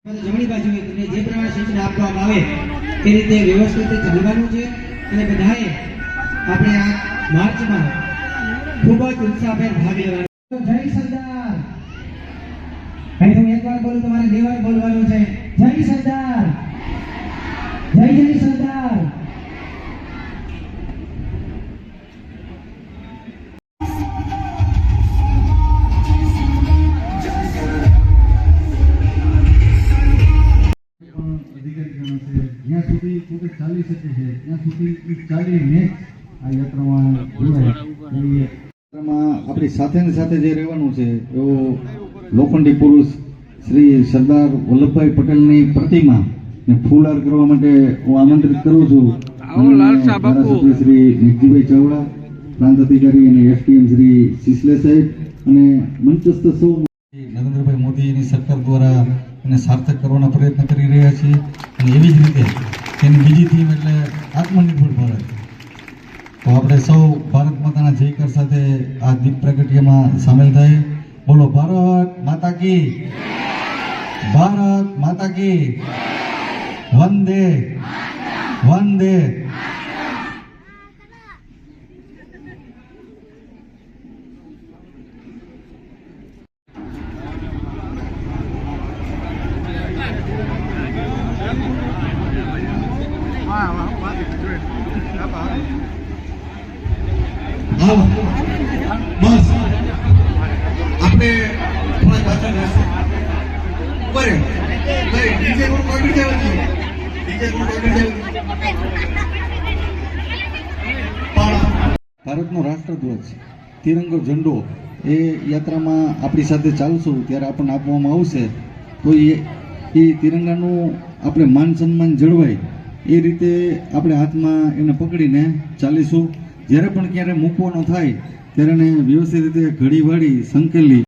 જમણી બાજુએ તમને જે પ્રમાણે સૂચના આપવામાં આવે એ રીતે વ્યવસ્થિત ચાલવાનું છે અને બધાએ આપણે આ માર્ચમાં ખૂબ જ ઉત્સાહભેર ભાગ લેવાનો. જય સરદાર. અહીં હું એકવાર બોલું તમારે બે વાર બોલવાનું છે. જય સરદાર. જય જય સરદાર. જ્યાં સુધી પોતે ચાલી શકે છે ત્યાં સુધી ચાલીને આ યાત્રામાં જોડાય. યાત્રામાં આપણી સાથે ને સાથે જે રહેવાનું છે એવો લોખંડી પુરુષ શ્રી સરદાર વલ્લભભાઈ પટેલની પ્રતિમા ને ફૂલહાર કરવા માટે હું આમંત્રિત કરું છું. ધારાસભ્ય શ્રી મેઘજીભાઈ ચાવડા, પ્રાંત અધિકારી અને એસટીએમ શ્રી સિસલે સાહેબ અને મંચસ્થ સૌ નરેન્દ્રભાઈ મોદીની સરકાર દ્વારા એને સાર્થક કરવાના પ્રયત્ન કરી રહ્યા છીએ. અને એવી જ રીતે તેની બીજી થીમ એટલે આત્મનિર્ભર ભારત. તો આપણે સૌ ભારત માતાના જયકાર સાથે આ દીપ પ્રાગટ્યમાં સામેલ થાય. બોલો ભારત માતા કી, ભારત માતા કી, વંદે વંદે. બસ આપણે થોડા પાછળ રહેશું. બરે ડીજે કોણ પકડી જાય છે, ડીજે કોણ પકડી જાય. ભારતનો રાષ્ટ્રધ્વજ, તિરંગો ઝંડો એ યાત્રામાં આપણી સાથે ચાલશું ત્યારે આપણને આપવામાં આવશે. તો એ તિરંગાનું આપણે માન સન્માન જળવાય એ રીતે આપણે હાથમાં એને પકડીને ચાલીશું. જ્યારે પણ ક્યારે મૂકવાનો થાય ત્યારે એને વ્યવસ્થિત રીતે ઘડી વાળી સંકેલી